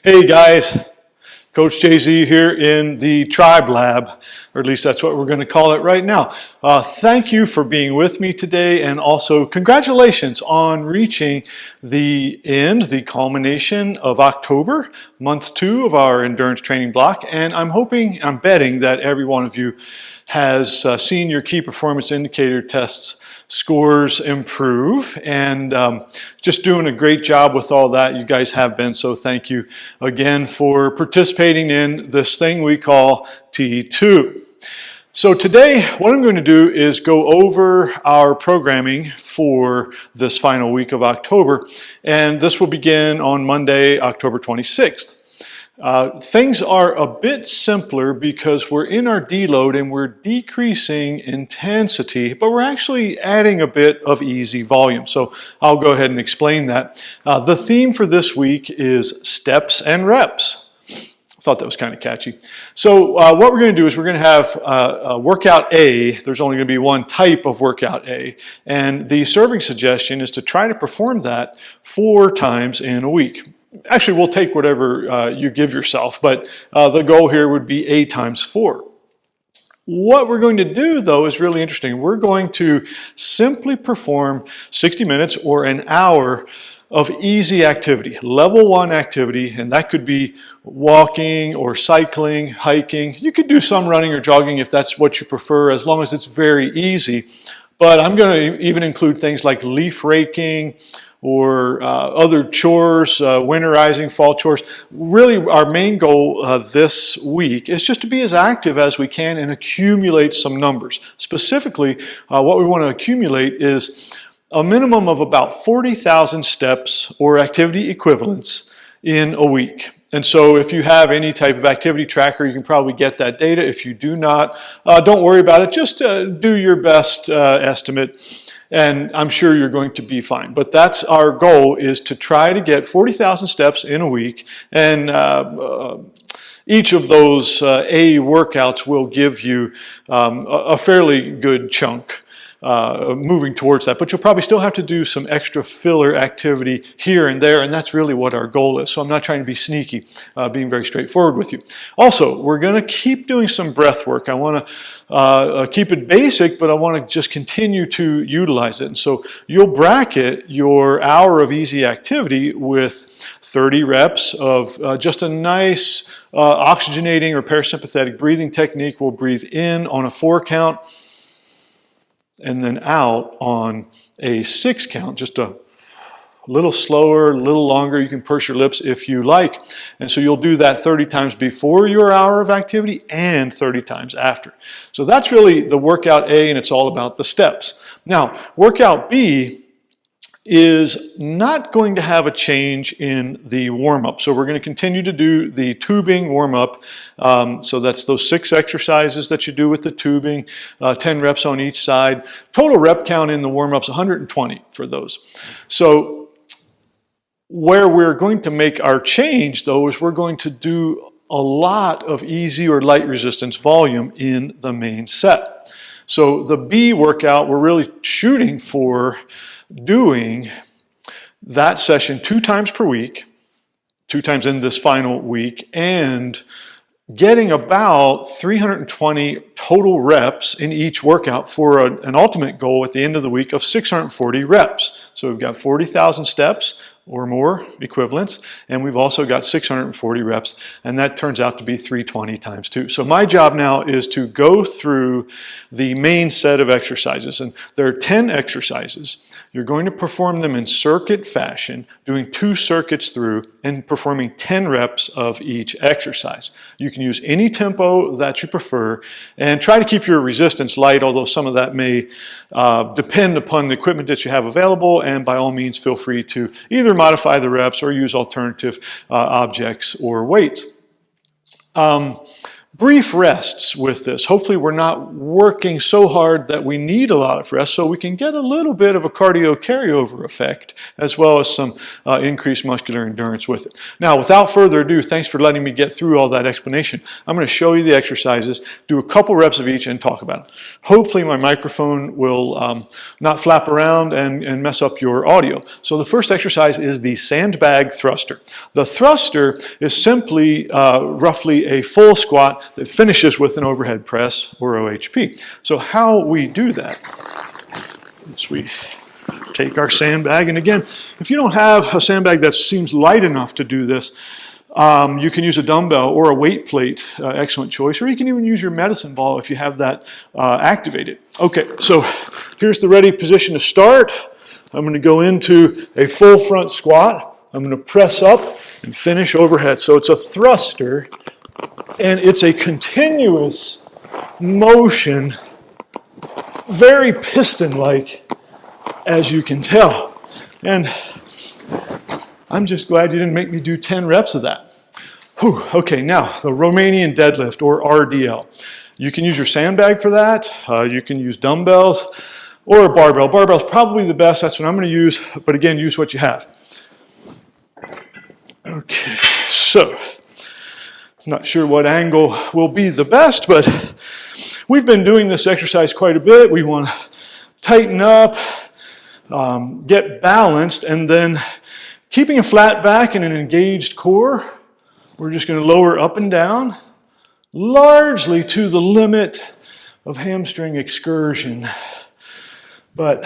Hey guys, Coach JZ here in the Tribe Lab, or at least that's what we're going to call it right now. Thank you for being with me today, and also congratulations on reaching the end, the culmination of October, month 2 of our endurance training block. And I'm betting that every one of you has seen your key performance indicator tests scores improve, and just doing a great job with all that. You guys have been, so thank you again for participating in this thing we call T2. So today what I'm going to do is go over our programming for this final week of October, and this will begin on Monday, October 26th. Things are a bit simpler because we're in our deload and we're decreasing intensity, but we're actually adding a bit of easy volume. So I'll go ahead and explain that. The theme for this week is steps and reps. I thought that was kind of catchy. So what we're going to do is we're going to have workout A. There's only going to be one type of workout A, and the serving suggestion is to try to perform that 4 times in a week. Actually, we'll take whatever you give yourself, but the goal here would be A times 4. What we're going to do, though, is really interesting. We're going to simply perform 60 minutes or an hour of easy activity, level 1 activity, and that could be walking or cycling, hiking. You could do some running or jogging if that's what you prefer, as long as it's very easy. But I'm going to even include things like leaf raking, or other chores, winterizing, fall chores. Really, our main goal this week is just to be as active as we can and accumulate some numbers. Specifically, what we want to accumulate is a minimum of about 40,000 steps or activity equivalents in a week. And so if you have any type of activity tracker, you can probably get that data. If you do not, don't worry about it. Just do your best estimate, and I'm sure you're going to be fine. But that's our goal, is to try to get 40,000 steps in a week, and each of those A workouts will give you a fairly good chunk moving towards that. But you'll probably still have to do some extra filler activity here and there, and that's really what our goal is. So I'm not trying to be sneaky, being very straightforward with you. Also, we're going to keep doing some breath work. I want to keep it basic, but I want to just continue to utilize it. And so you'll bracket your hour of easy activity with 30 reps of just a nice oxygenating or parasympathetic breathing technique. We'll breathe in on a 4 count, and then out on a 6 count, just a little slower, a little longer. You can purse your lips if you like. And so you'll do that 30 times before your hour of activity and 30 times after. So that's really the workout A, and it's all about the steps. Now, workout B is not going to have a change in the warm-up. So we're going to continue to do the tubing warm-up. So that's those 6 exercises that you do with the tubing, 10 reps on each side. Total rep count in the warm-up's 120 for those. So where we're going to make our change, though, is we're going to do a lot of easy or light resistance volume in the main set. So the B workout, we're really shooting for doing that session 2 times per week, 2 times in this final week, and getting about 320 total reps in each workout for an ultimate goal at the end of the week of 640 reps. So we've got 40,000 steps or more equivalents, and we've also got 640 reps, and that turns out to be 320 times 2. So my job now is to go through the main set of exercises, and there are 10 exercises. You're going to perform them in circuit fashion, doing 2 circuits through and performing 10 reps of each exercise. You can use any tempo that you prefer, and try to keep your resistance light, although some of that may depend upon the equipment that you have available, and by all means feel free to either modify the reps or use alternative objects or weights. brief rests with this. Hopefully we're not working so hard that we need a lot of rest, so we can get a little bit of a cardio carryover effect as well as some increased muscular endurance with it. Now, without further ado, thanks for letting me get through all that explanation. I'm going to show you the exercises, do a couple reps of each, and talk about it. Hopefully my microphone will not flap around and mess up your audio. So the first exercise is the sandbag thruster. The thruster is simply roughly a full squat that finishes with an overhead press or OHP. So how we do that is we take our sandbag, and again, if you don't have a sandbag that seems light enough to do this, you can use a dumbbell or a weight plate, excellent choice, or you can even use your medicine ball if you have that activated. Okay, so here's the ready position to start. I'm going to go into a full front squat. I'm going to press up and finish overhead. So it's a thruster, and it's a continuous motion, very piston-like, as you can tell. And I'm just glad you didn't make me do 10 reps of that. Whew. Okay, now the Romanian deadlift, or RDL. You can use your sandbag for that. You can use dumbbells or a barbell. Barbell's probably the best. That's what I'm going to use. But again, use what you have. Okay, so not sure what angle will be the best, but we've been doing this exercise quite a bit. We want to tighten up, get balanced, and then keeping a flat back and an engaged core, we're just going to lower up and down, largely to the limit of hamstring excursion. But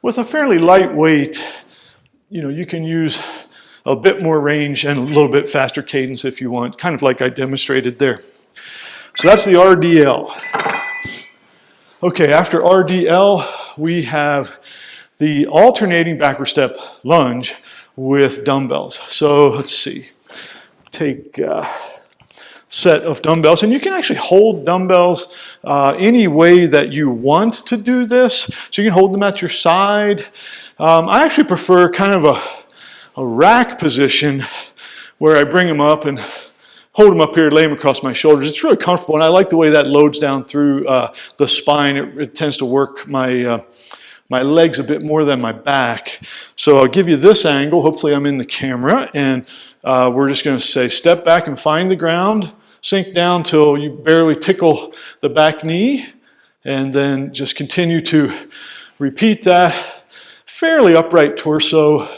with a fairly light weight, you can use a bit more range and a little bit faster cadence if you want, kind of like I demonstrated there. So that's the RDL. Okay, after RDL, we have the alternating backward step lunge with dumbbells. So let's see, take a set of dumbbells, and you can actually hold dumbbells any way that you want to do this. So you can hold them at your side. I actually prefer kind of a rack position where I bring them up and hold them up here, lay them across my shoulders. It's really comfortable, and I like the way that loads down through the spine. It tends to work my legs a bit more than my back. So I'll give you this angle. Hopefully I'm in the camera, and we're just going to say step back and find the ground, sink down till you barely tickle the back knee, and then just continue to repeat that. Fairly upright torso,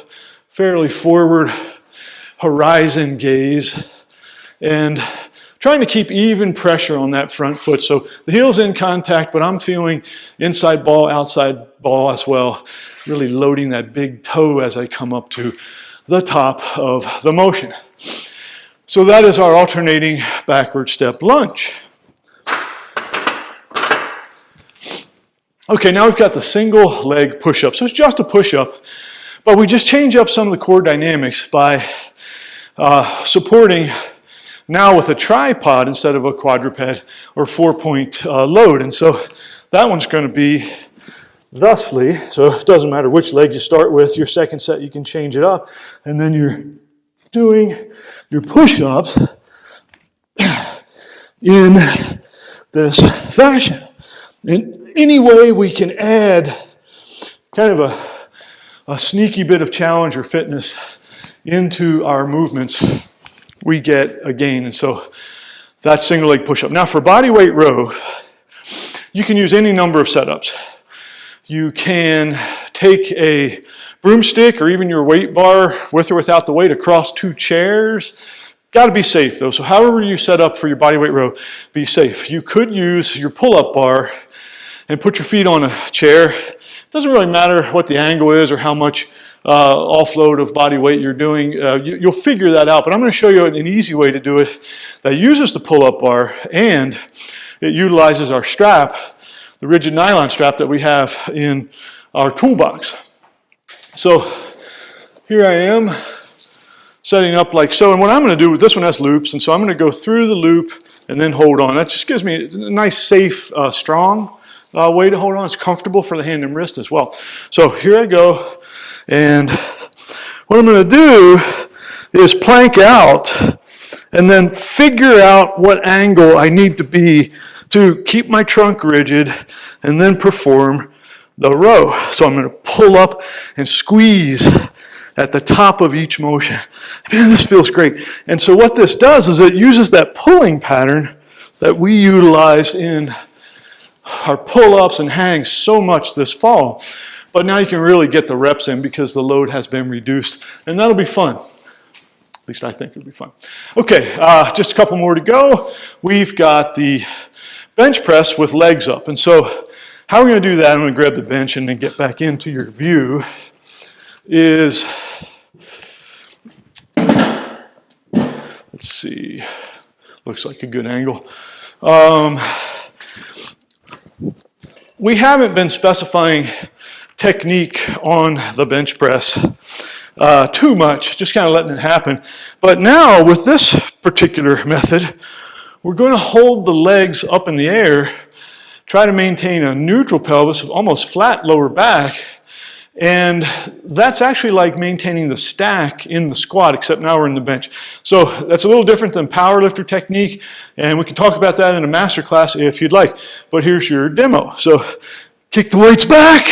fairly forward horizon gaze, and trying to keep even pressure on that front foot. So the heel's in contact, but I'm feeling inside ball, outside ball as well, really loading that big toe as I come up to the top of the motion. So that is our alternating backward step lunge. Okay, now we've got the single leg push-up. So it's just a push-up, but we just change up some of the core dynamics by supporting now with a tripod instead of a quadruped or 4-point load. And so that one's going to be thusly. So it doesn't matter which leg you start with. Your second set, you can change it up. And then you're doing your push-ups in this fashion. And any way we can add kind of a sneaky bit of challenge or fitness into our movements, we get a gain. And so that's single leg push-up. Now for body weight row, you can use any number of setups. You can take a broomstick or even your weight bar with or without the weight across 2 chairs. Got to be safe though. So however you set up for your body weight row, be safe. You could use your pull-up bar and put your feet on a chair. It doesn't really matter what the angle is or how much offload of body weight you're doing. You'll figure that out, but I'm going to show you an easy way to do it that uses the pull-up bar and it utilizes our strap, the rigid nylon strap that we have in our toolbox. So here I am setting up like so, and what I'm going to do with this one has loops, and so I'm going to go through the loop and then hold on. That just gives me a nice, safe, strong way to hold on. It's comfortable for the hand and wrist as well. So here I go, and what I'm going to do is plank out and then figure out what angle I need to be to keep my trunk rigid and then perform the row. So I'm going to pull up and squeeze at the top of each motion. Man, this feels great. And so what this does is it uses that pulling pattern that we utilize in our pull-ups and hangs so much this fall. But now you can really get the reps in because the load has been reduced, and that'll be fun. At least I think it'll be fun. Okay, just a couple more to go. We've got the bench press with legs up. And so how we're going to do that, I'm going to grab the bench and then get back into your view, is, let's see, looks like a good angle. We haven't been specifying technique on the bench press too much, just kind of letting it happen. But now with this particular method, we're going to hold the legs up in the air, try to maintain a neutral pelvis, almost flat lower back, and that's actually like maintaining the stack in the squat, except now we're in the bench. So that's a little different than powerlifter technique, and we can talk about that in a master class if you'd like. But here's your demo. So kick the weights back,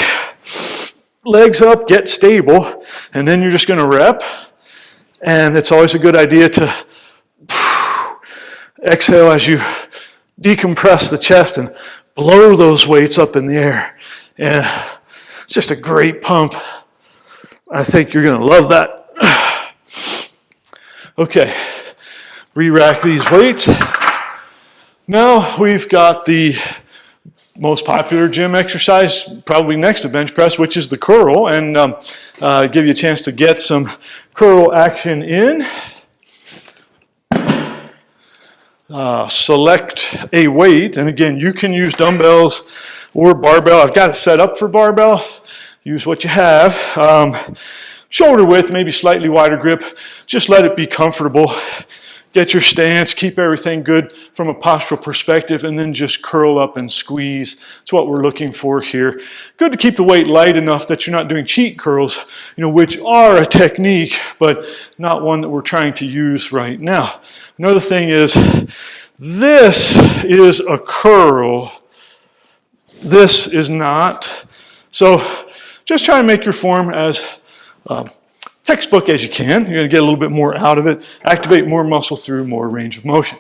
legs up, get stable, and then you're just going to rep. And it's always a good idea to exhale as you decompress the chest and blow those weights up in the air. And it's just a great pump. I think you're going to love that. Okay, re-rack these weights. Now we've got the most popular gym exercise, probably next to bench press, which is the curl, and give you a chance to get some curl action in. Select a weight, and again, you can use dumbbells or barbell. I've got it set up for barbell. Use what you have. Shoulder width, maybe slightly wider grip. Just let it be comfortable. Get your stance, keep everything good from a postural perspective, and then just curl up and squeeze. That's what we're looking for here. Good to keep the weight light enough that you're not doing cheat curls, which are a technique, but not one that we're trying to use right now. Another thing is, this is a curl. This is not. So just try and make your form as textbook as you can. You're going to get a little bit more out of it, activate more muscle through more range of motion.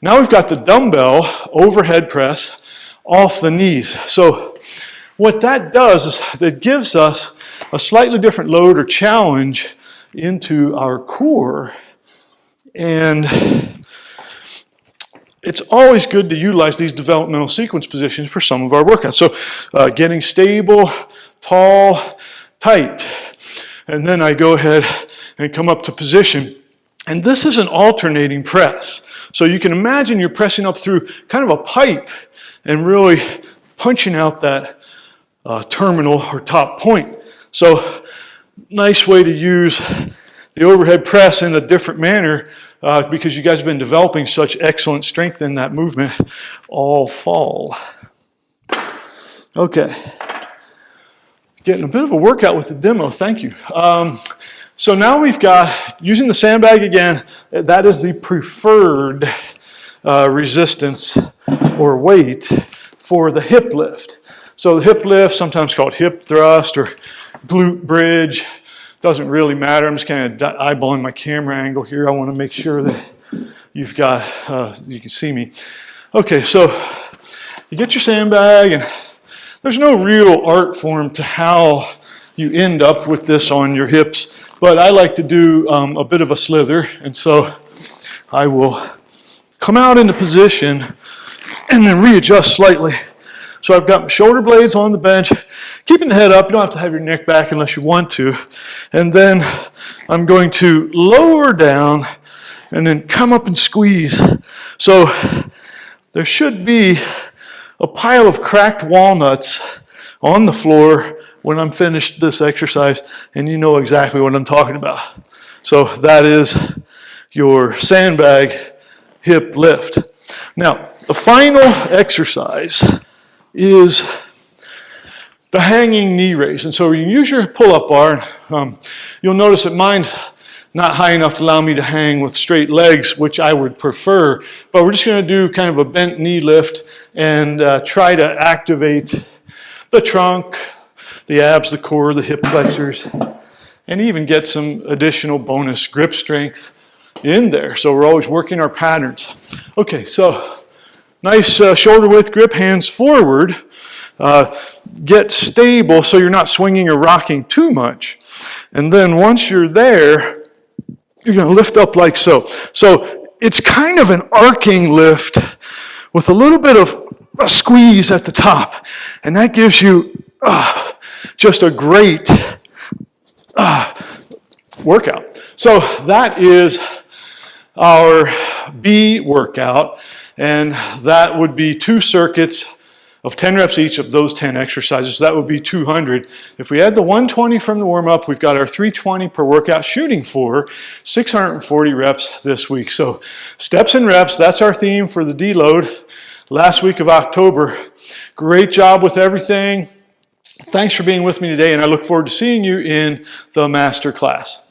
Now we've got the dumbbell overhead press off the knees. So what that does is that gives us a slightly different load or challenge into our core. And it's always good to utilize these developmental sequence positions for some of our workouts. So getting stable, tall, tight. And then I go ahead and come up to position. And this is an alternating press. So you can imagine you're pressing up through kind of a pipe and really punching out that terminal or top point. So nice way to use the overhead press in a different manner because you guys have been developing such excellent strength in that movement all fall. Okay. Getting a bit of a workout with the demo, thank you. So now we've got, using the sandbag again, that is the preferred resistance or weight for the hip lift. So the hip lift, sometimes called hip thrust or glute bridge, doesn't really matter. I'm just kind of eyeballing my camera angle here. I want to make sure that you've got, you can see me. Okay, so you get your sandbag, and there's no real art form to how you end up with this on your hips, but I like to do a bit of a slither, and so I will come out into position and then readjust slightly. So I've got my shoulder blades on the bench, keeping the head up. You don't have to have your neck back unless you want to. And then I'm going to lower down and then come up and squeeze. So there should be a pile of cracked walnuts on the floor when I'm finished this exercise, and you know exactly what I'm talking about. So that is your sandbag hip lift. Now, the final exercise is the hanging knee raise. And so you use your pull-up bar. You'll notice that mine's not high enough to allow me to hang with straight legs, which I would prefer. But we're just going to do kind of a bent knee lift and try to activate the trunk, the abs, the core, the hip flexors, and even get some additional bonus grip strength in there. So we're always working our patterns. Okay, so nice shoulder width grip, hands forward. Get stable so you're not swinging or rocking too much. And then once you're there, you're going to lift up like so. So it's kind of an arcing lift with a little bit of a squeeze at the top. And that gives you just a great workout. So that is our B workout. And that would be 2 circuits of 10 reps each of those 10 exercises. So that would be 200. If we add the 120 from the warm-up, we've got our 320 per workout, shooting for 640 reps this week. So steps and reps, that's our theme for the deload last week of October. Great job with everything. Thanks for being with me today, and I look forward to seeing you in the master class.